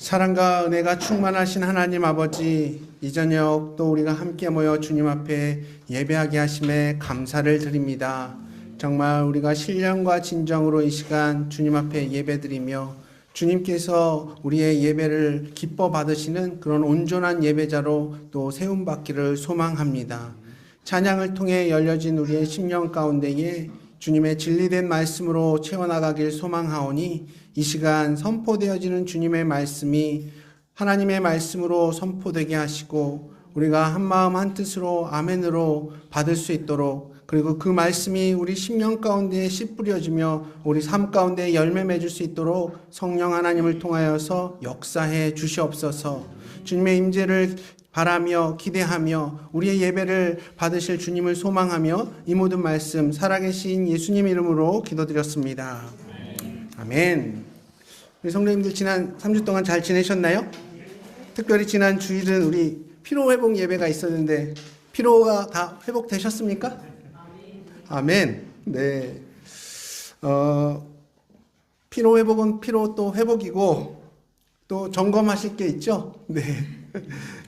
사랑과 은혜가 충만하신 하나님 아버지, 이 저녁 또 우리가 함께 모여 주님 앞에 예배하게 하심에 감사를 드립니다. 정말 우리가 신령과 진정으로 이 시간 주님 앞에 예배드리며 주님께서 우리의 예배를 기뻐 받으시는 그런 온전한 예배자로 또 세움받기를 소망합니다. 찬양을 통해 열려진 우리의 심령 가운데에 주님의 진리된 말씀으로 채워나가길 소망하오니 이 시간 선포되어지는 주님의 말씀이 하나님의 말씀으로 선포되게 하시고 우리가 한마음 한뜻으로 아멘으로 받을 수 있도록, 그리고 그 말씀이 우리 심령 가운데 씨 뿌려지며 우리 삶 가운데 열매 맺을 수 있도록 성령 하나님을 통하여서 역사해 주시옵소서. 주님의 임재를 바라며 기대하며 우리의 예배를 받으실 주님을 소망하며 이 모든 말씀 살아계신 예수님 이름으로 기도드렸습니다. 아멘. 우리 성도님들 지난 3주 동안 잘 지내셨나요? 특별히 지난 주일은 우리 피로회복 예배가 있었는데 피로가 다 회복되셨습니까? 아멘. 네. 피로회복은 피로 또 회복이고 또 점검하실 게 있죠? 네.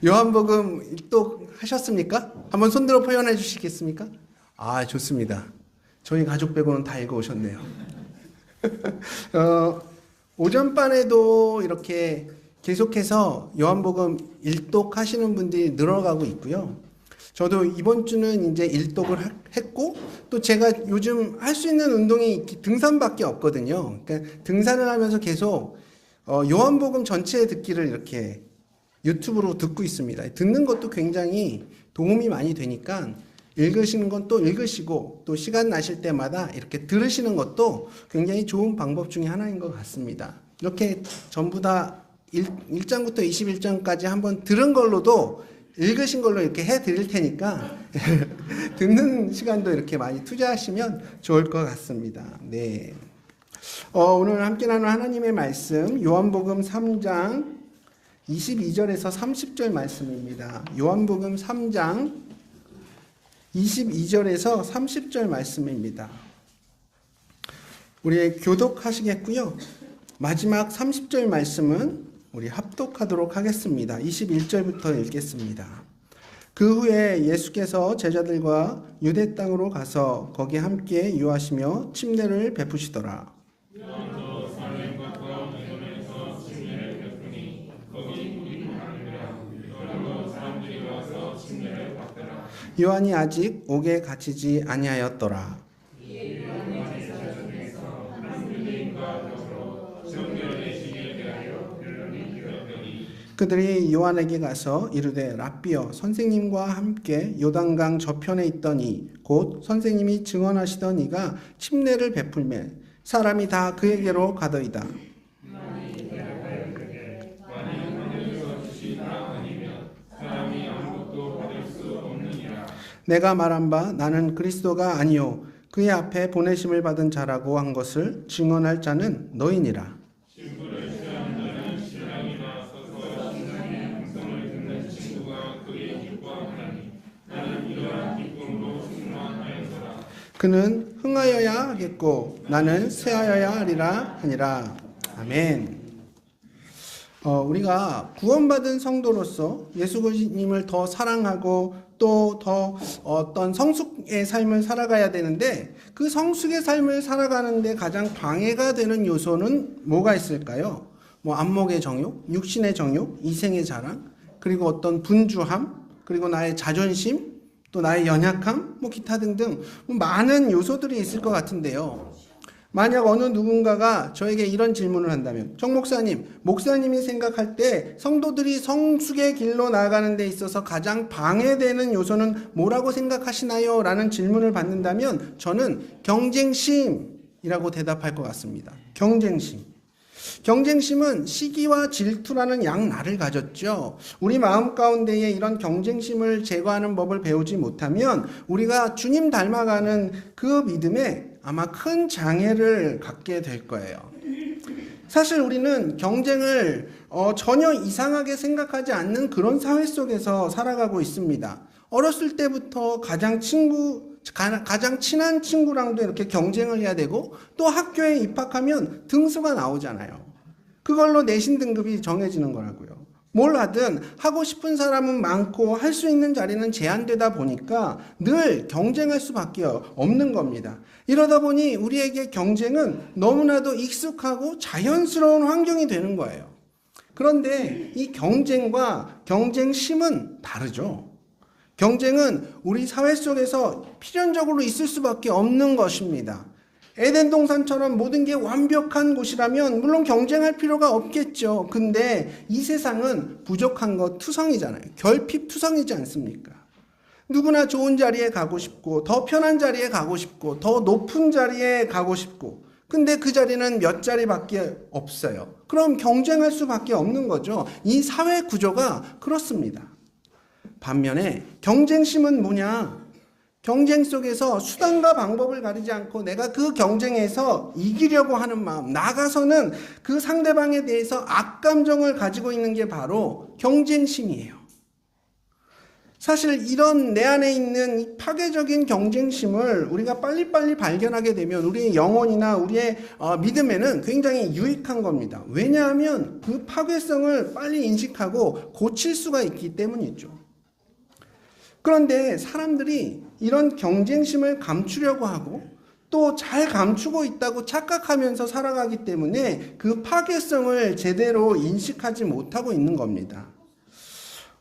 요한복음 또 하셨습니까? 한번 손들어 표현해 주시겠습니까? 아, 좋습니다. 저희 가족 빼고는 다 읽어오셨네요. 오전반에도 이렇게 계속해서 요한복음 일독 하시는 분들이 늘어가고 있고요. 저도 이번 주는 이제 일독을 했고, 또 제가 요즘 할 수 있는 운동이 등산밖에 없거든요. 그러니까 등산을 하면서 계속 요한복음 전체 듣기를 이렇게 유튜브로 듣고 있습니다. 듣는 것도 굉장히 도움이 많이 되니까 읽으시는 건 또 읽으시고 또 시간 나실 때마다 이렇게 들으시는 것도 굉장히 좋은 방법 중에 하나인 것 같습니다. 이렇게 전부 다 1장부터 21장까지 한번 들은 걸로도 읽으신 걸로 이렇게 해 드릴 테니까 듣는 시간도 이렇게 많이 투자하시면 좋을 것 같습니다. 네. 오늘 함께 나눌 하나님의 말씀 요한복음 3장 22절에서 30절 말씀입니다. 요한복음 3장 22절에서 30절 말씀입니다. 우리 교독하시겠고요. 마지막 30절 말씀은 우리 합독하도록 하겠습니다. 21절부터 읽겠습니다. 그 후에 예수께서 제자들과 유대 땅으로 가서 거기 함께 유하시며 침례를 베푸시더라. 요한이 아직 옥에 갇히지 아니하였더라. 그들이 요한에게 가서 이르되 랍비여, 선생님과 함께 요단강 저편에 있더니 곧 선생님이 증언하시던 이가 침례를 베풀매 사람이 다 그에게로 가더이다. 내가 말한 바 나는 그리스도가 아니요 그의 앞에 보내심을 받은 자라고 한 것을 증언할 자는 너희니라. 그는 흥하여야 하겠고 나는 쇠하여야 하리라 하니라. 아멘. 우리가 구원받은 성도로서 예수님을 더 사랑하고 또 더 어떤 성숙의 삶을 살아가야 되는데, 그 성숙의 삶을 살아가는데 가장 방해가 되는 요소는 뭐가 있을까요? 안목의 정욕, 육신의 정욕, 이생의 자랑, 그리고 어떤 분주함, 그리고 나의 자존심, 또 나의 연약함, 기타 등등 많은 요소들이 있을 것 같은데요. 만약 어느 누군가가 저에게 이런 질문을 한다면, 정 목사님, 목사님이 생각할 때 성도들이 성숙의 길로 나아가는 데 있어서 가장 방해되는 요소는 뭐라고 생각하시나요? 라는 질문을 받는다면 저는 경쟁심이라고 대답할 것 같습니다. 경쟁심. 경쟁심은 시기와 질투라는 양날을 가졌죠. 우리 마음 가운데에 이런 경쟁심을 제거하는 법을 배우지 못하면 우리가 주님 닮아가는 그 믿음에 아마 큰 장애를 갖게 될 거예요. 사실 우리는 경쟁을 전혀 이상하게 생각하지 않는 그런 사회 속에서 살아가고 있습니다. 어렸을 때부터 가장 친한 친구랑도 이렇게 경쟁을 해야 되고, 또 학교에 입학하면 등수가 나오잖아요. 그걸로 내신 등급이 정해지는 거라고요. 뭘 하든 하고 싶은 사람은 많고 할 수 있는 자리는 제한되다 보니까 늘 경쟁할 수밖에 없는 겁니다. 이러다 보니 우리에게 경쟁은 너무나도 익숙하고 자연스러운 환경이 되는 거예요. 그런데 이 경쟁과 경쟁심은 다르죠. 경쟁은 우리 사회 속에서 필연적으로 있을 수밖에 없는 것입니다. 에덴 동산처럼 모든 게 완벽한 곳이라면 물론 경쟁할 필요가 없겠죠. 근데 이 세상은 부족한 것 투성이잖아요. 결핍 투성이지 않습니까? 누구나 좋은 자리에 가고 싶고 더 편한 자리에 가고 싶고 더 높은 자리에 가고 싶고 근데 그 자리는 몇 자리밖에 없어요. 그럼 경쟁할 수밖에 없는 거죠. 이 사회 구조가 그렇습니다. 반면에 경쟁심은 뭐냐? 경쟁 속에서 수단과 방법을 가리지 않고 내가 그 경쟁에서 이기려고 하는 마음, 나가서는 그 상대방에 대해서 악감정을 가지고 있는 게 바로 경쟁심이에요. 사실 이런 내 안에 있는 이 파괴적인 경쟁심을 우리가 빨리빨리 발견하게 되면 우리의 영혼이나 우리의 믿음에는 굉장히 유익한 겁니다. 왜냐하면 그 파괴성을 빨리 인식하고 고칠 수가 있기 때문이죠. 그런데 사람들이 이런 경쟁심을 감추려고 하고 또 잘 감추고 있다고 착각하면서 살아가기 때문에 그 파괴성을 제대로 인식하지 못하고 있는 겁니다.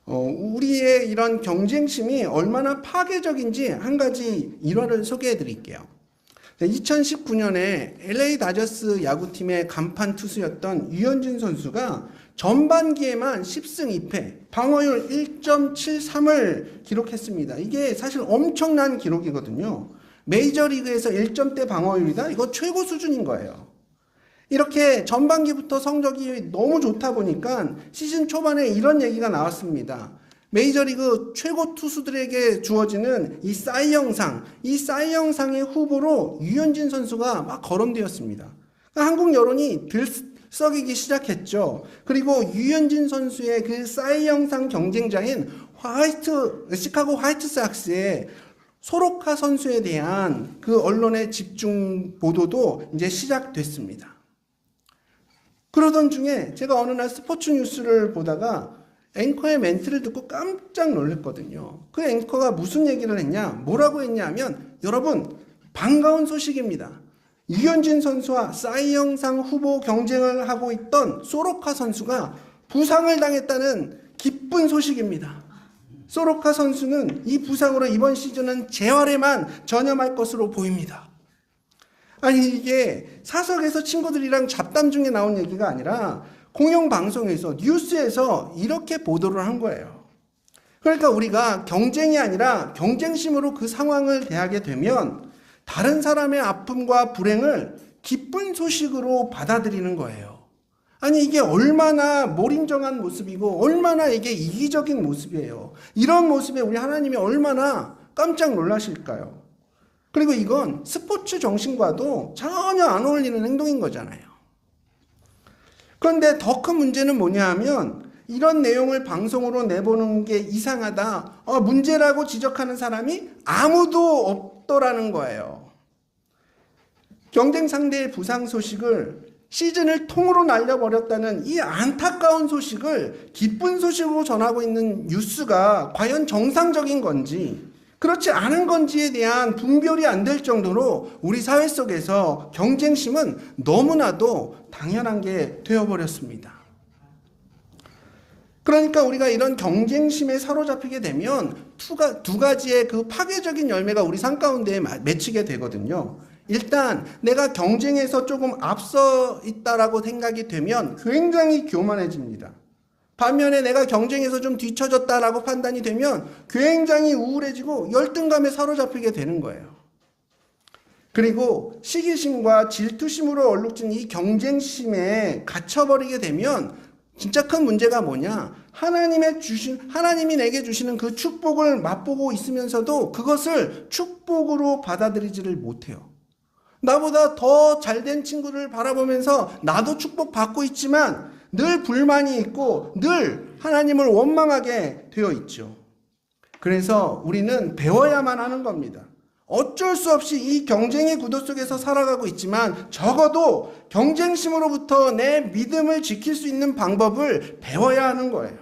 우리의 이런 경쟁심이 얼마나 파괴적인지 한 가지 일화를 소개해 드릴게요. 2019년에 LA 다저스 야구팀의 간판 투수였던 유현진 선수가 전반기에만 10승 2패, 방어율 1.73을 기록했습니다. 이게 사실 엄청난 기록이거든요. 메이저리그에서 1점대 방어율이다? 이거 최고 수준인 거예요. 이렇게 전반기부터 성적이 너무 좋다 보니까 시즌 초반에 이런 얘기가 나왔습니다. 메이저리그 최고 투수들에게 주어지는 이 사이영상, 이 사이영상의 후보로 유현진 선수가 막 거론되었습니다. 그러니까 한국 여론이 들썩이기 시작했죠. 그리고 유현진 선수의 그 사이영상 경쟁자인 시카고 화이트삭스의 소로카 선수에 대한 그 언론의 집중 보도도 이제 시작됐습니다. 그러던 중에 제가 어느 날 스포츠 뉴스를 보다가 앵커의 멘트를 듣고 깜짝 놀랐거든요. 그 앵커가 무슨 얘기를 했냐, 뭐라고 했냐 하면, 여러분 반가운 소식입니다. 유현진 선수와 사이영상 후보 경쟁을 하고 있던 소로카 선수가 부상을 당했다는 기쁜 소식입니다. 소로카 선수는 이 부상으로 이번 시즌은 재활에만 전념할 것으로 보입니다. 아니, 이게 사석에서 친구들이랑 잡담 중에 나온 얘기가 아니라 공영방송에서 뉴스에서 이렇게 보도를 한 거예요. 그러니까 우리가 경쟁이 아니라 경쟁심으로 그 상황을 대하게 되면 다른 사람의 아픔과 불행을 기쁜 소식으로 받아들이는 거예요. 아니, 이게 얼마나 몰인정한 모습이고 얼마나 이게 이기적인 모습이에요. 이런 모습에 우리 하나님이 얼마나 깜짝 놀라실까요? 그리고 이건 스포츠 정신과도 전혀 안 어울리는 행동인 거잖아요. 그런데 더 큰 문제는 뭐냐 하면 이런 내용을 방송으로 내보는 게 이상하다, 문제라고 지적하는 사람이 아무도 없더라는 거예요. 경쟁 상대의 부상 소식을 시즌을 통으로 날려버렸다는 이 안타까운 소식을 기쁜 소식으로 전하고 있는 뉴스가 과연 정상적인 건지 그렇지 않은 건지에 대한 분별이 안 될 정도로 우리 사회 속에서 경쟁심은 너무나도 당연한 게 되어버렸습니다. 그러니까 우리가 이런 경쟁심에 사로잡히게 되면 두 가지의 그 파괴적인 열매가 우리 삶 가운데 맺히게 되거든요. 일단 내가 경쟁에서 조금 앞서 있다라고 생각이 되면 굉장히 교만해집니다. 반면에 내가 경쟁에서 좀 뒤처졌다라고 판단이 되면 굉장히 우울해지고 열등감에 사로잡히게 되는 거예요. 그리고 시기심과 질투심으로 얼룩진 이 경쟁심에 갇혀버리게 되면 진짜 큰 문제가 뭐냐? 하나님이 내게 주시는 그 축복을 맛보고 있으면서도 그것을 축복으로 받아들이지를 못해요. 나보다 더 잘된 친구를 바라보면서 나도 축복받고 있지만 늘 불만이 있고 늘 하나님을 원망하게 되어 있죠. 그래서 우리는 배워야만 하는 겁니다. 어쩔 수 없이 이 경쟁의 구도 속에서 살아가고 있지만 적어도 경쟁심으로부터 내 믿음을 지킬 수 있는 방법을 배워야 하는 거예요.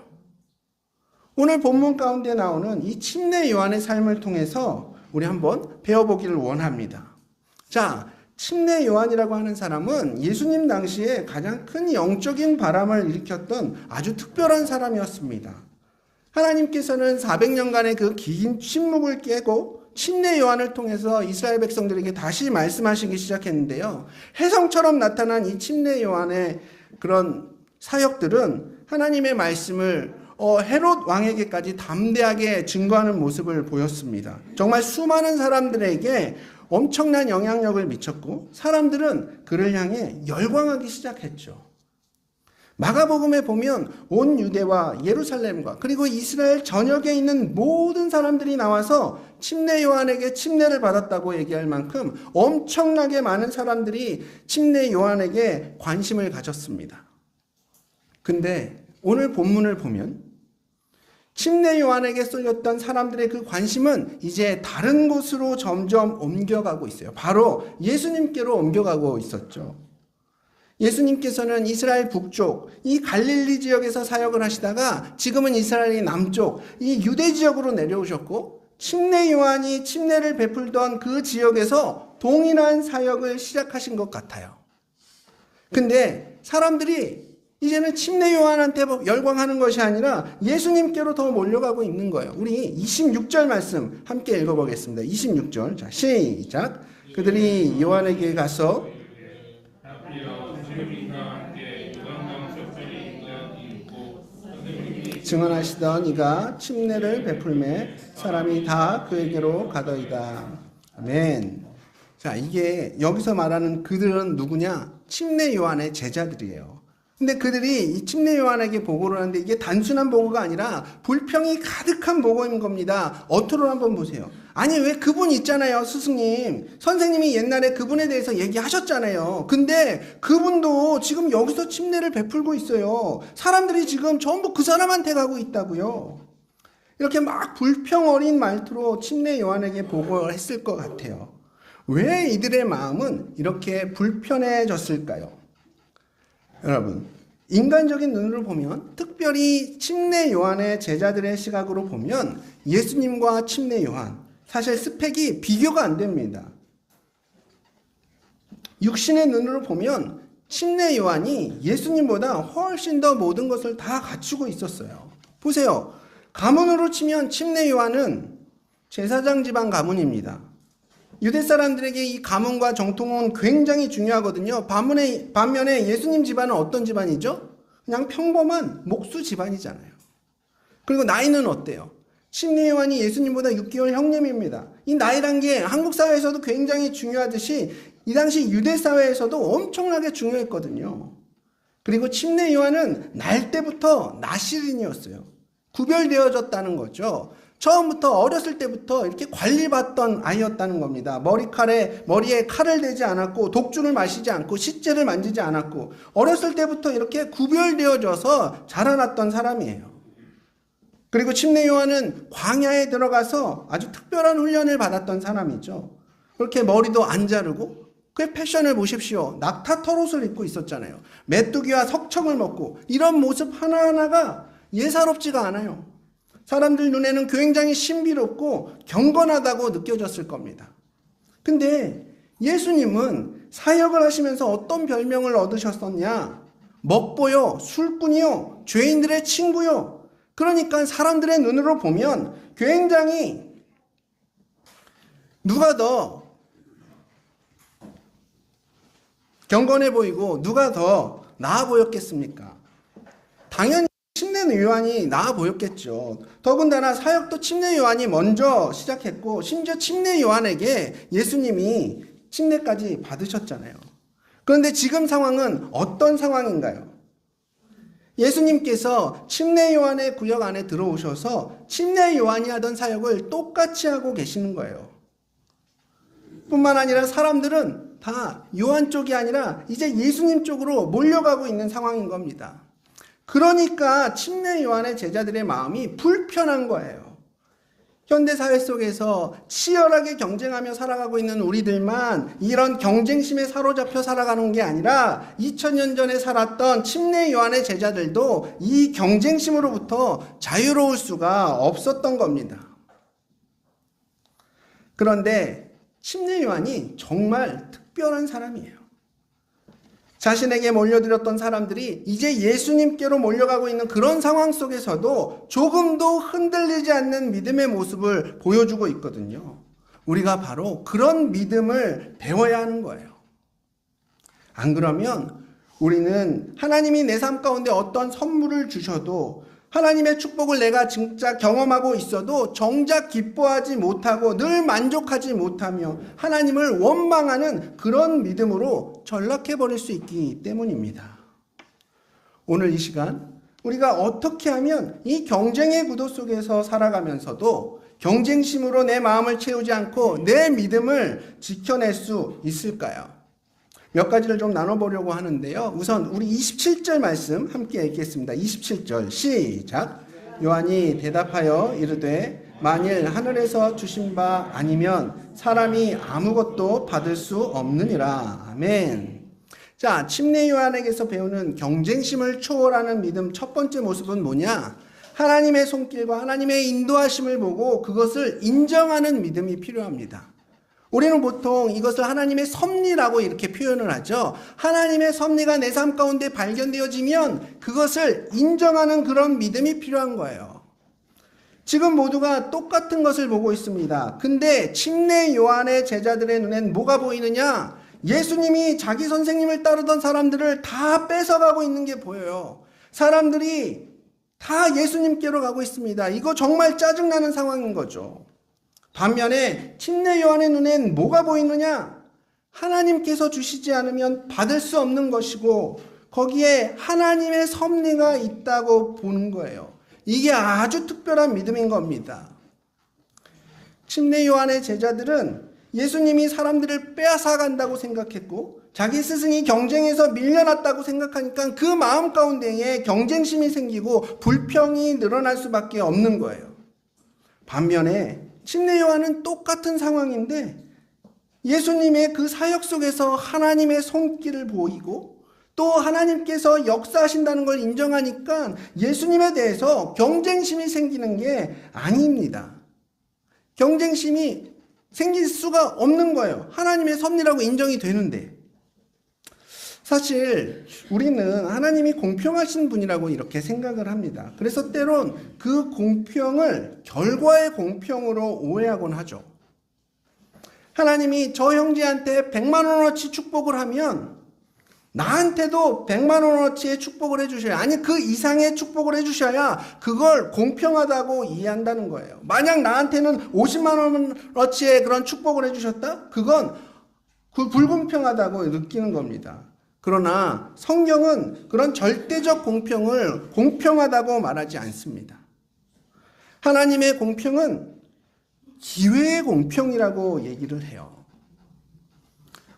오늘 본문 가운데 나오는 이 침례 요한의 삶을 통해서 우리 한번 배워보기를 원합니다. 자, 침례 요한이라고 하는 사람은 예수님 당시에 가장 큰 영적인 바람을 일으켰던 아주 특별한 사람이었습니다. 하나님께서는 400년간의 그 긴 침묵을 깨고 침례 요한을 통해서 이스라엘 백성들에게 다시 말씀하시기 시작했는데요. 혜성처럼 나타난 이 침례 요한의 그런 사역들은 하나님의 말씀을 헤롯 왕에게까지 담대하게 증거하는 모습을 보였습니다. 정말 수많은 사람들에게 엄청난 영향력을 미쳤고 사람들은 그를 향해 열광하기 시작했죠. 마가복음에 보면 온 유대와 예루살렘과 그리고 이스라엘 전역에 있는 모든 사람들이 나와서 침례 요한에게 침례를 받았다고 얘기할 만큼 엄청나게 많은 사람들이 침례 요한에게 관심을 가졌습니다. 근데 오늘 본문을 보면 침례 요한에게 쏠렸던 사람들의 그 관심은 이제 다른 곳으로 점점 옮겨가고 있어요. 바로 예수님께로 옮겨가고 있었죠. 예수님께서는 이스라엘 북쪽, 이 갈릴리 지역에서 사역을 하시다가 지금은 이스라엘 남쪽, 이 유대 지역으로 내려오셨고 침례 요한이 침례를 베풀던 그 지역에서 동일한 사역을 시작하신 것 같아요. 근데 사람들이 이제는 침례 요한한테 열광하는 것이 아니라 예수님께로 더 몰려가고 있는 거예요. 우리 26절 말씀 함께 읽어보겠습니다. 26절. 자, 시작. 그들이 요한에게 가서 증언하시던 이가 침례를 베풀매 사람이 다 그에게로 가더이다. 아멘. 자, 이게 여기서 말하는 그들은 누구냐? 침례 요한의 제자들이에요. 근데 그들이 이 침례 요한에게 보고를 하는데 이게 단순한 보고가 아니라 불평이 가득한 보고인 겁니다. 어투를 한번 보세요. 아니 왜 그분 있잖아요, 스승님. 선생님이 옛날에 그분에 대해서 얘기하셨잖아요. 근데 그분도 지금 여기서 침례를 베풀고 있어요. 사람들이 지금 전부 그 사람한테 가고 있다고요. 이렇게 막 불평 어린 말투로 침례 요한에게 보고를 했을 것 같아요. 왜 이들의 마음은 이렇게 불편해졌을까요? 여러분, 인간적인 눈으로 보면 특별히 침례 요한의 제자들의 시각으로 보면 예수님과 침례 요한 사실 스펙이 비교가 안 됩니다. 육신의 눈으로 보면 침례 요한이 예수님보다 훨씬 더 모든 것을 다 갖추고 있었어요. 보세요. 가문으로 치면 침례 요한은 제사장 집안 가문입니다. 유대 사람들에게 이 가문과 정통은 굉장히 중요하거든요. 반면에 예수님 집안은 어떤 집안이죠? 그냥 평범한 목수 집안이잖아요. 그리고 나이는 어때요? 침례 요한이 예수님보다 6개월 형님입니다. 이 나이란 게 한국 사회에서도 굉장히 중요하듯이 이 당시 유대 사회에서도 엄청나게 중요했거든요. 그리고 침례 요한은 날 때부터 나시린이었어요. 구별되어졌다는 거죠. 처음부터 어렸을 때부터 이렇게 관리받던 아이였다는 겁니다. 머리에 칼을 대지 않았고 독주를 마시지 않고 시체를 만지지 않았고 어렸을 때부터 이렇게 구별되어져서 자라났던 사람이에요. 그리고 침례 요한은 광야에 들어가서 아주 특별한 훈련을 받았던 사람이죠. 그렇게 머리도 안 자르고 그 패션을 보십시오. 낙타 털옷을 입고 있었잖아요. 메뚜기와 석청을 먹고 이런 모습 하나하나가 예사롭지가 않아요. 사람들 눈에는 굉장히 신비롭고 경건하다고 느껴졌을 겁니다. 근데 예수님은 사역을 하시면서 어떤 별명을 얻으셨었냐? 먹보요, 술꾼이요, 죄인들의 친구요. 그러니까 사람들의 눈으로 보면 굉장히 누가 더 경건해 보이고 누가 더 나아 보였겠습니까? 당연히 침례 요한이 나아 보였겠죠. 더군다나 사역도 침례 요한이 먼저 시작했고 심지어 침례 요한에게 예수님이 침례까지 받으셨잖아요. 그런데 지금 상황은 어떤 상황인가요? 예수님께서 침례 요한의 구역 안에 들어오셔서 침례 요한이 하던 사역을 똑같이 하고 계시는 거예요. 뿐만 아니라 사람들은 다 요한 쪽이 아니라 이제 예수님 쪽으로 몰려가고 있는 상황인 겁니다. 그러니까 침례 요한의 제자들의 마음이 불편한 거예요. 현대사회 속에서 치열하게 경쟁하며 살아가고 있는 우리들만 이런 경쟁심에 사로잡혀 살아가는 게 아니라 2000년 전에 살았던 침례 요한의 제자들도 이 경쟁심으로부터 자유로울 수가 없었던 겁니다. 그런데 침례 요한이 정말 특별한 사람이에요. 자신에게 몰려들었던 사람들이 이제 예수님께로 몰려가고 있는 그런 상황 속에서도 조금도 흔들리지 않는 믿음의 모습을 보여주고 있거든요. 우리가 바로 그런 믿음을 배워야 하는 거예요. 안 그러면 우리는 하나님이 내 삶 가운데 어떤 선물을 주셔도 하나님의 축복을 내가 진짜 경험하고 있어도 정작 기뻐하지 못하고 늘 만족하지 못하며 하나님을 원망하는 그런 믿음으로 전락해버릴 수 있기 때문입니다. 오늘 이 시간 우리가 어떻게 하면 이 경쟁의 구도 속에서 살아가면서도 경쟁심으로 내 마음을 채우지 않고 내 믿음을 지켜낼 수 있을까요? 몇 가지를 좀 나눠보려고 하는데요. 우선 우리 27절 말씀 함께 읽겠습니다. 27절 시작. 요한이 대답하여 이르되 만일 하늘에서 주신 바 아니면 사람이 아무것도 받을 수 없느니라. 아멘. 자, 침례 요한에게서 배우는 경쟁심을 초월하는 믿음 첫 번째 모습은 뭐냐? 하나님의 손길과 하나님의 인도하심을 보고 그것을 인정하는 믿음이 필요합니다. 우리는 보통 이것을 하나님의 섭리라고 이렇게 표현을 하죠. 하나님의 섭리가 내 삶 가운데 발견되어지면 그것을 인정하는 그런 믿음이 필요한 거예요. 지금 모두가 똑같은 것을 보고 있습니다. 근데 침례 요한의 제자들의 눈엔 뭐가 보이느냐? 예수님이 자기 선생님을 따르던 사람들을 다 뺏어가고 있는 게 보여요. 사람들이 다 예수님께로 가고 있습니다. 이거 정말 짜증나는 상황인 거죠. 반면에 침례 요한의 눈엔 뭐가 보이느냐? 하나님께서 주시지 않으면 받을 수 없는 것이고 거기에 하나님의 섭리가 있다고 보는 거예요. 이게 아주 특별한 믿음인 겁니다. 침례 요한의 제자들은 예수님이 사람들을 빼앗아간다고 생각했고 자기 스승이 경쟁에서 밀려났다고 생각하니까 그 마음 가운데에 경쟁심이 생기고 불평이 늘어날 수밖에 없는 거예요. 반면에 침례 요한은 똑같은 상황인데 예수님의 그 사역 속에서 하나님의 손길을 보이고 또 하나님께서 역사하신다는 걸 인정하니까 예수님에 대해서 경쟁심이 생기는 게 아닙니다. 경쟁심이 생길 수가 없는 거예요. 하나님의 섭리라고 인정이 되는데. 사실 우리는 하나님이 공평하신 분이라고 이렇게 생각을 합니다. 그래서 때론 그 공평을 결과의 공평으로 오해하곤 하죠. 하나님이 저 형제한테 100만 원어치 축복을 하면 나한테도 100만 원어치의 축복을 해주셔야, 아니 그 이상의 축복을 해주셔야 그걸 공평하다고 이해한다는 거예요. 만약 나한테는 50만 원어치의 그런 축복을 해주셨다? 그건 불공평하다고 느끼는 겁니다. 그러나 성경은 그런 절대적 공평을 공평하다고 말하지 않습니다. 하나님의 공평은 기회의 공평이라고 얘기를 해요.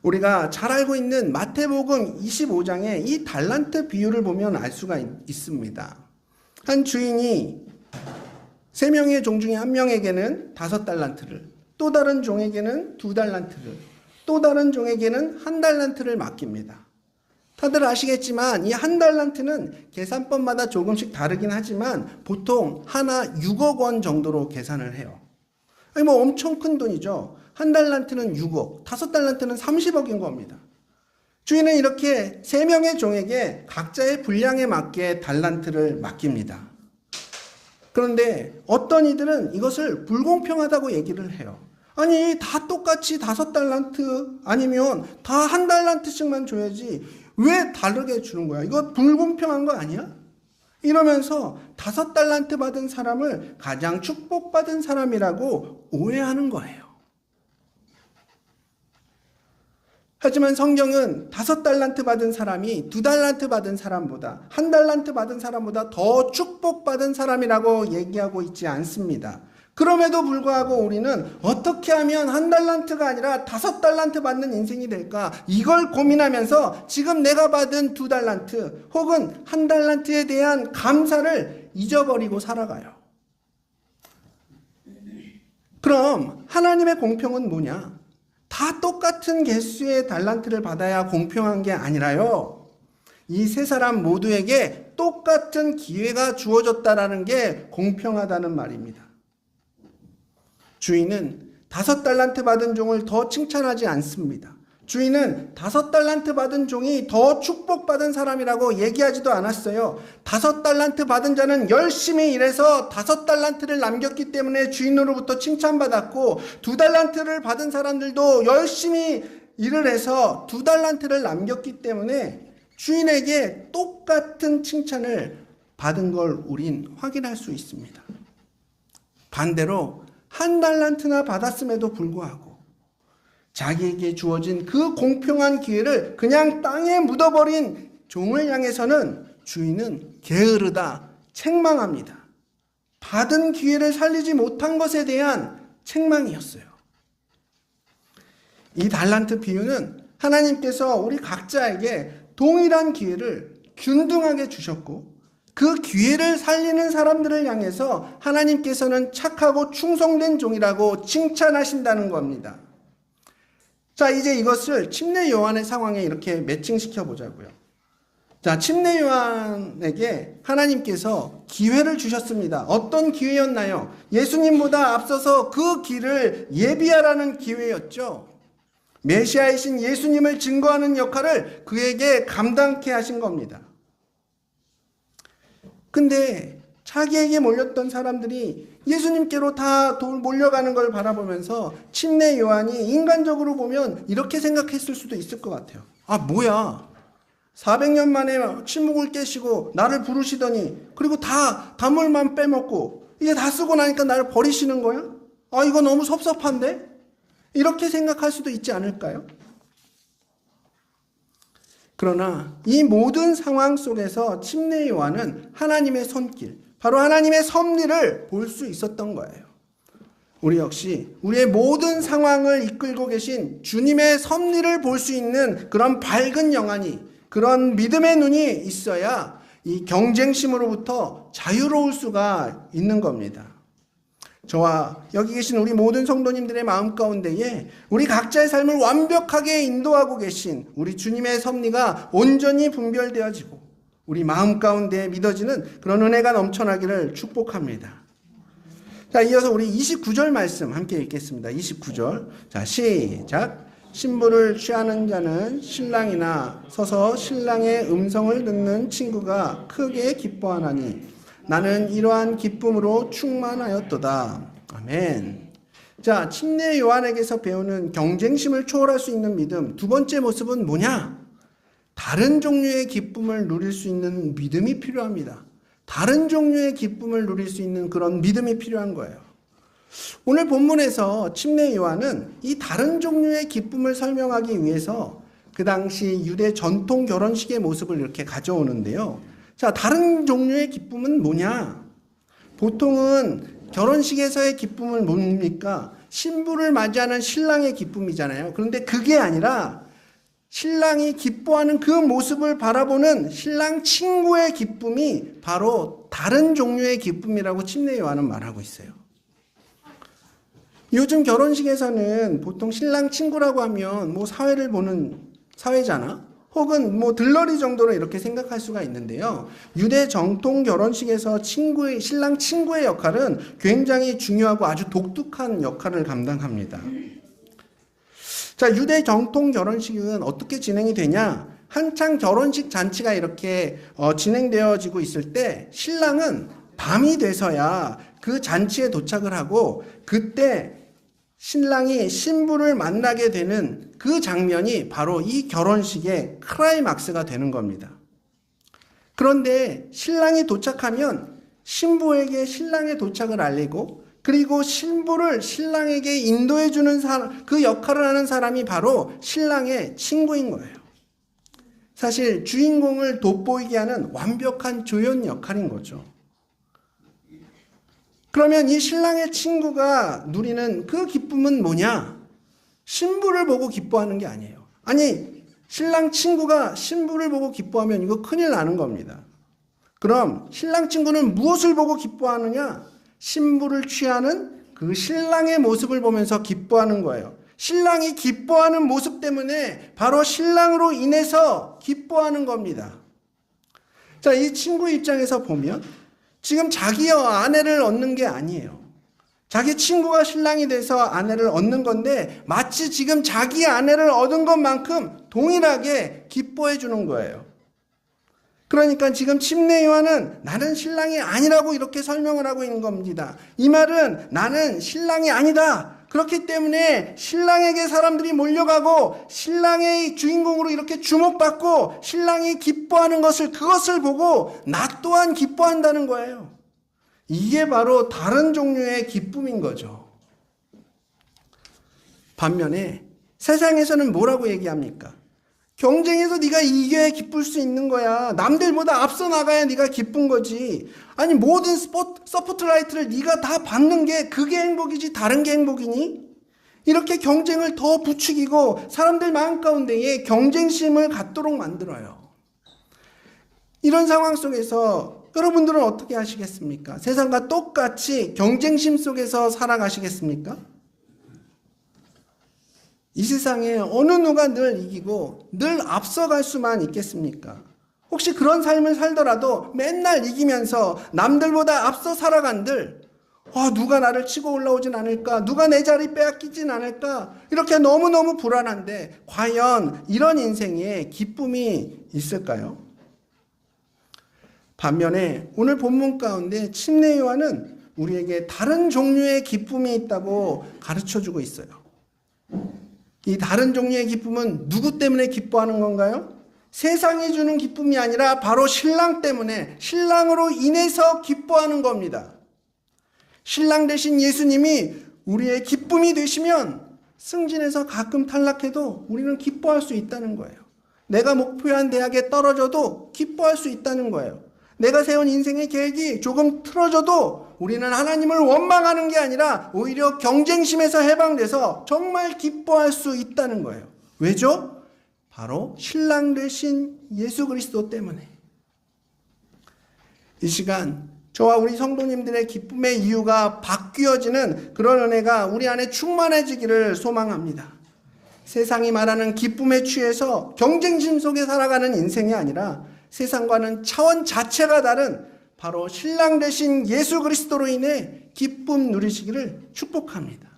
우리가 잘 알고 있는 마태복음 25장에 이 달란트 비유를 보면 알 수가 있습니다. 한 주인이 3명의 종 중에 1명에게는 5달란트를, 또 다른 종에게는 2달란트를, 또 다른 종에게는 1달란트를 맡깁니다. 다들 아시겠지만 이 1달란트는 계산법마다 조금씩 다르긴 하지만 보통 하나 6억 원 정도로 계산을 해요. 아니 뭐 엄청 큰 돈이죠. 1달란트는 6억, 5달란트는 30억인 겁니다. 주인은 이렇게 3명의 종에게 각자의 분량에 맞게 달란트를 맡깁니다. 그런데 어떤 이들은 이것을 불공평하다고 얘기를 해요. 아니 다 똑같이 5달란트 아니면 다 1달란트씩만 줘야지 왜 다르게 주는 거야? 이거 불공평한 거 아니야? 이러면서 5달란트 받은 사람을 가장 축복받은 사람이라고 오해하는 거예요. 하지만 성경은 5달란트 받은 사람이 2달란트 받은 사람보다 1달란트 받은 사람보다 더 축복받은 사람이라고 얘기하고 있지 않습니다. 그럼에도 불구하고 우리는 어떻게 하면 1달란트가 아니라 5달란트 받는 인생이 될까? 이걸 고민하면서 지금 내가 받은 2달란트 혹은 1달란트에 대한 감사를 잊어버리고 살아가요. 그럼 하나님의 공평은 뭐냐? 다 똑같은 개수의 달란트를 받아야 공평한 게 아니라요. 이 세 사람 모두에게 똑같은 기회가 주어졌다라는 게 공평하다는 말입니다. 주인은 5달란트 받은 종을 더 칭찬하지 않습니다. 주인은 5달란트 받은 종이 더 축복받은 사람이라고 얘기하지도 않았어요. 5달란트 받은 자는 열심히 일해서 5달란트를 남겼기 때문에 주인으로부터 칭찬받았고, 2달란트를 받은 사람들도 열심히 일을 해서 2달란트를 남겼기 때문에 주인에게 똑같은 칭찬을 받은 걸 우린 확인할 수 있습니다. 반대로 1달란트나 받았음에도 불구하고 자기에게 주어진 그 공평한 기회를 그냥 땅에 묻어버린 종을 향해서는 주인은 게으르다, 책망합니다. 받은 기회를 살리지 못한 것에 대한 책망이었어요. 이 달란트 비유는 하나님께서 우리 각자에게 동일한 기회를 균등하게 주셨고, 그 기회를 살리는 사람들을 향해서 하나님께서는 착하고 충성된 종이라고 칭찬하신다는 겁니다. 자, 이제 이것을 침례 요한의 상황에 이렇게 매칭시켜 보자고요. 자, 침례 요한에게 하나님께서 기회를 주셨습니다. 어떤 기회였나요? 예수님보다 앞서서 그 길을 예비하라는 기회였죠. 메시아이신 예수님을 증거하는 역할을 그에게 감당케 하신 겁니다. 근데 자기에게 몰렸던 사람들이 예수님께로 다 몰려가는 걸 바라보면서 침례 요한이 인간적으로 보면 이렇게 생각했을 수도 있을 것 같아요. 아, 뭐야, 400년 만에 침묵을 깨시고 나를 부르시더니, 그리고 다 단물만 빼먹고 이제 다 쓰고 나니까 나를 버리시는 거야? 아, 이거 너무 섭섭한데? 이렇게 생각할 수도 있지 않을까요? 그러나 이 모든 상황 속에서 침례 요한은 하나님의 손길, 바로 하나님의 섭리를 볼 수 있었던 거예요. 우리 역시 우리의 모든 상황을 이끌고 계신 주님의 섭리를 볼 수 있는 그런 밝은 영안이, 그런 믿음의 눈이 있어야 이 경쟁심으로부터 자유로울 수가 있는 겁니다. 저와 여기 계신 우리 모든 성도님들의 마음 가운데에 우리 각자의 삶을 완벽하게 인도하고 계신 우리 주님의 섭리가 온전히 분별되어지고 우리 마음 가운데 믿어지는 그런 은혜가 넘쳐나기를 축복합니다. 자, 이어서 우리 29절 말씀 함께 읽겠습니다. 29절. 자, 시작. 신부를 취하는 자는 신랑이나 서서 신랑의 음성을 듣는 친구가 크게 기뻐하나니 나는 이러한 기쁨으로 충만하였도다. 아멘. 자, 침례 요한에게서 배우는 경쟁심을 초월할 수 있는 믿음, 두 번째 모습은 뭐냐? 다른 종류의 기쁨을 누릴 수 있는 믿음이 필요합니다. 다른 종류의 기쁨을 누릴 수 있는 그런 믿음이 필요한 거예요. 오늘 본문에서 침례 요한은 이 다른 종류의 기쁨을 설명하기 위해서 그 당시 유대 전통 결혼식의 모습을 이렇게 가져오는데요. 자, 다른 종류의 기쁨은 뭐냐? 보통은 결혼식에서의 기쁨은 뭡니까? 신부를 맞이하는 신랑의 기쁨이잖아요. 그런데 그게 아니라 신랑이 기뻐하는 그 모습을 바라보는 신랑 친구의 기쁨이 바로 다른 종류의 기쁨이라고 침례 요한은 말하고 있어요. 요즘 결혼식에서는 보통 신랑 친구라고 하면 뭐 사회를 보는 사회잖아. 혹은 뭐 들러리 정도로 이렇게 생각할 수가 있는데요. 유대 정통 결혼식에서 신랑 친구의 역할은 굉장히 중요하고 아주 독특한 역할을 감당합니다. 자, 유대 정통 결혼식은 어떻게 진행이 되냐? 한창 결혼식 잔치가 이렇게 진행되어지고 있을 때 신랑은 밤이 돼서야 그 잔치에 도착을 하고, 그때 신랑이 신부를 만나게 되는 그 장면이 바로 이 결혼식의 클라이막스가 되는 겁니다. 그런데 신랑이 도착하면 신부에게 신랑의 도착을 알리고, 그리고 신부를 신랑에게 인도해 주는 사람, 그 역할을 하는 사람이 바로 신랑의 친구인 거예요. 사실 주인공을 돋보이게 하는 완벽한 조연 역할인 거죠. 그러면 이 신랑의 친구가 누리는 그 기쁨은 뭐냐? 신부를 보고 기뻐하는 게 아니에요. 아니, 신랑 친구가 신부를 보고 기뻐하면 이거 큰일 나는 겁니다. 그럼 신랑 친구는 무엇을 보고 기뻐하느냐? 신부를 취하는 그 신랑의 모습을 보면서 기뻐하는 거예요. 신랑이 기뻐하는 모습 때문에 바로 신랑으로 인해서 기뻐하는 겁니다. 자, 이 친구 입장에서 보면 지금 자기 아내를 얻는 게 아니에요. 자기 친구가 신랑이 돼서 아내를 얻는 건데 마치 지금 자기 아내를 얻은 것만큼 동일하게 기뻐해 주는 거예요. 그러니까 지금 침례 요한은 나는 신랑이 아니라고 이렇게 설명을 하고 있는 겁니다. 이 말은 나는 신랑이 아니다. 그렇기 때문에 신랑에게 사람들이 몰려가고 신랑의 주인공으로 이렇게 주목받고 신랑이 기뻐하는 그것을 보고 나 또한 기뻐한다는 거예요. 이게 바로 다른 종류의 기쁨인 거죠. 반면에 세상에서는 뭐라고 얘기합니까? 경쟁에서 네가 이겨야 기쁠 수 있는 거야. 남들보다 앞서 나가야 네가 기쁜 거지. 아니 모든 서포트라이트를 네가 다 받는 게 그게 행복이지 다른 게 행복이니? 이렇게 경쟁을 더 부추기고 사람들 마음 가운데에 경쟁심을 갖도록 만들어요. 이런 상황 속에서 여러분들은 어떻게 하시겠습니까? 세상과 똑같이 경쟁심 속에서 살아가시겠습니까? 이 세상에 어느 누가 늘 이기고 늘 앞서갈 수만 있겠습니까? 혹시 그런 삶을 살더라도 맨날 이기면서 남들보다 앞서 살아간들 누가 나를 치고 올라오진 않을까? 누가 내 자리 빼앗기진 않을까? 이렇게 너무너무 불안한데 과연 이런 인생에 기쁨이 있을까요? 반면에 오늘 본문 가운데 침례 요한은 우리에게 다른 종류의 기쁨이 있다고 가르쳐주고 있어요. 이 다른 종류의 기쁨은 누구 때문에 기뻐하는 건가요? 세상이 주는 기쁨이 아니라 바로 신랑 때문에, 신랑으로 인해서 기뻐하는 겁니다. 신랑 되신 예수님이 우리의 기쁨이 되시면 승진해서 가끔 탈락해도 우리는 기뻐할 수 있다는 거예요. 내가 목표한 대학에 떨어져도 기뻐할 수 있다는 거예요. 내가 세운 인생의 계획이 조금 틀어져도 우리는 하나님을 원망하는 게 아니라 오히려 경쟁심에서 해방돼서 정말 기뻐할 수 있다는 거예요. 왜죠? 바로 신랑 되신 예수 그리스도 때문에. 이 시간 저와 우리 성도님들의 기쁨의 이유가 바뀌어지는 그런 은혜가 우리 안에 충만해지기를 소망합니다. 세상이 말하는 기쁨에 취해서 경쟁심 속에 살아가는 인생이 아니라 세상과는 차원 자체가 다른 바로 신랑 되신 예수 그리스도로 인해 기쁨 누리시기를 축복합니다.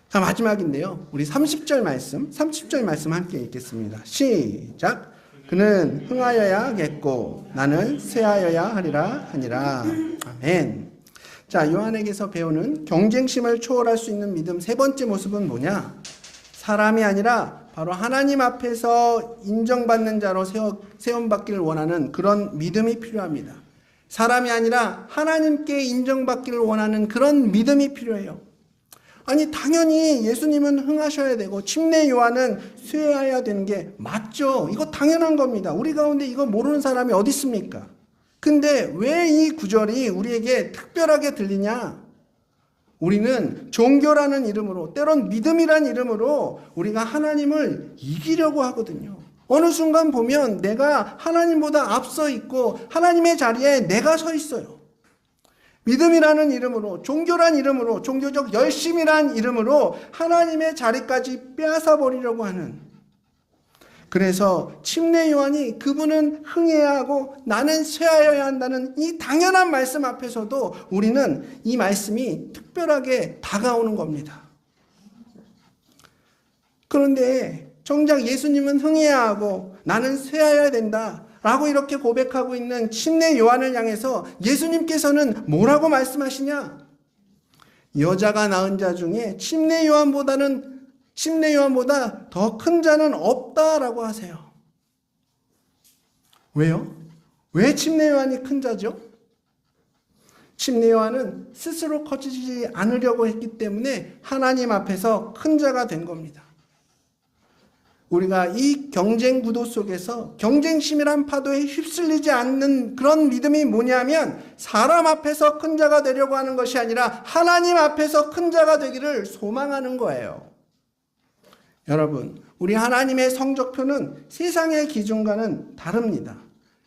자, 마지막인데요. 우리 30절 말씀 함께 읽겠습니다. 시작. 그는 흥하여야겠고 나는 쇠하여야 하리라 하니라. 아멘. 자, 요한에게서 배우는 경쟁심을 초월할 수 있는 믿음 세 번째 모습은 뭐냐? 사람이 아니라 바로 하나님 앞에서 인정받는 자로 세움받기를 원하는 그런 믿음이 필요합니다. 사람이 아니라 하나님께 인정받기를 원하는 그런 믿음이 필요해요. 아니 당연히 예수님은 흥하셔야 되고 침례 요한은 쇠하여야 되는 게 맞죠. 이거 당연한 겁니다. 우리 가운데 이거 모르는 사람이 어디 있습니까? 근데 왜 이 구절이 우리에게 특별하게 들리냐? 우리는 종교라는 이름으로 때론 믿음이란 이름으로 우리가 하나님을 이기려고 하거든요. 어느 순간 보면 내가 하나님보다 앞서 있고 하나님의 자리에 내가 서 있어요. 믿음이라는 이름으로, 종교란 이름으로, 종교적 열심이란 이름으로 하나님의 자리까지 빼앗아 버리려고 하는. 그래서 침례 요한이 그분은 흥해야 하고 나는 쇠하여야 한다는 이 당연한 말씀 앞에서도 우리는 이 말씀이 특별하게 다가오는 겁니다. 그런데 정작 예수님은 흥해야 하고 나는 쇠하여야 된다 라고 이렇게 고백하고 있는 침례 요한을 향해서 예수님께서는 뭐라고 말씀하시냐? 여자가 낳은 자 중에 침례 요한보다 더 큰 자는 없다라고 하세요. 왜요? 왜 침례 요한이 큰 자죠? 침례 요한은 스스로 커지지 않으려고 했기 때문에 하나님 앞에서 큰 자가 된 겁니다. 우리가 이 경쟁 구도 속에서 경쟁심이란 파도에 휩쓸리지 않는 그런 믿음이 뭐냐면 사람 앞에서 큰 자가 되려고 하는 것이 아니라 하나님 앞에서 큰 자가 되기를 소망하는 거예요. 여러분, 우리 하나님의 성적표는 세상의 기준과는 다릅니다.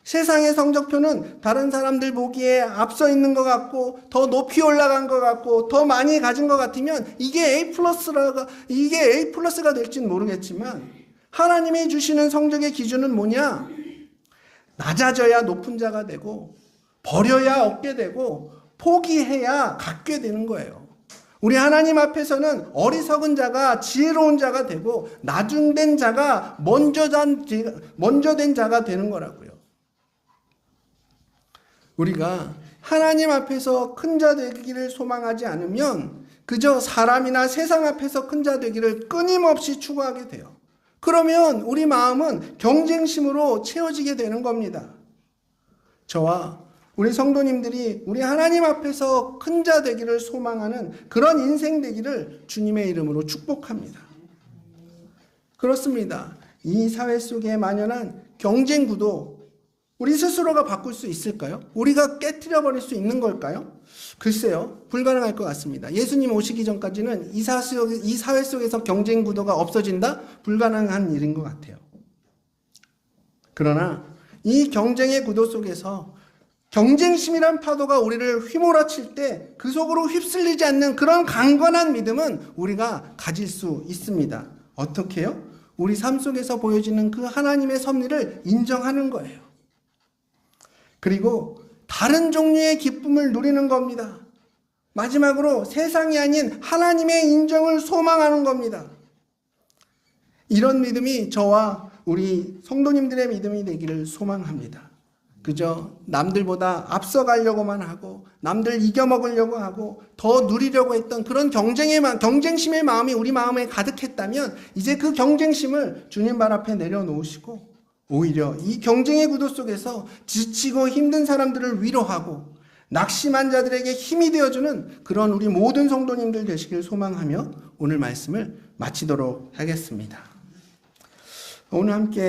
세상의 성적표는 다른 사람들 보기에 앞서 있는 것 같고 더 높이 올라간 것 같고 더 많이 가진 것 같으면 이게 A 플러스가 될지는 모르겠지만 하나님이 주시는 성적의 기준은 뭐냐? 낮아져야 높은 자가 되고 버려야 얻게 되고 포기해야 갖게 되는 거예요. 우리 하나님 앞에서는 어리석은 자가 지혜로운 자가 되고 나중된 자가 먼저 된 자가 되는 거라고요. 우리가 하나님 앞에서 큰 자 되기를 소망하지 않으면 그저 사람이나 세상 앞에서 큰 자 되기를 끊임없이 추구하게 돼요. 그러면 우리 마음은 경쟁심으로 채워지게 되는 겁니다. 저와 우리 성도님들이 우리 하나님 앞에서 큰 자 되기를 소망하는 그런 인생 되기를 주님의 이름으로 축복합니다. 그렇습니다. 이 사회 속에 만연한 경쟁 구도 우리 스스로가 바꿀 수 있을까요? 우리가 깨트려 버릴 수 있는 걸까요? 글쎄요, 불가능할 것 같습니다. 예수님 오시기 전까지는 이 사회 속에서 경쟁 구도가 없어진다? 불가능한 일인 것 같아요. 그러나 이 경쟁의 구도 속에서 경쟁심이란 파도가 우리를 휘몰아칠 때 그 속으로 휩쓸리지 않는 그런 강건한 믿음은 우리가 가질 수 있습니다. 어떻게요? 우리 삶 속에서 보여지는 그 하나님의 섭리를 인정하는 거예요. 그리고 다른 종류의 기쁨을 누리는 겁니다. 마지막으로 세상이 아닌 하나님의 인정을 소망하는 겁니다. 이런 믿음이 저와 우리 성도님들의 믿음이 되기를 소망합니다. 그저 남들보다 앞서가려고만 하고 남들 이겨먹으려고 하고 더 누리려고 했던 그런 경쟁심의 마음이 우리 마음에 가득했다면 이제 그 경쟁심을 주님 발 앞에 내려놓으시고 오히려 이 경쟁의 구도 속에서 지치고 힘든 사람들을 위로하고 낙심한 자들에게 힘이 되어주는 그런 우리 모든 성도님들 되시길 소망하며 오늘 말씀을 마치도록 하겠습니다. 오늘 함께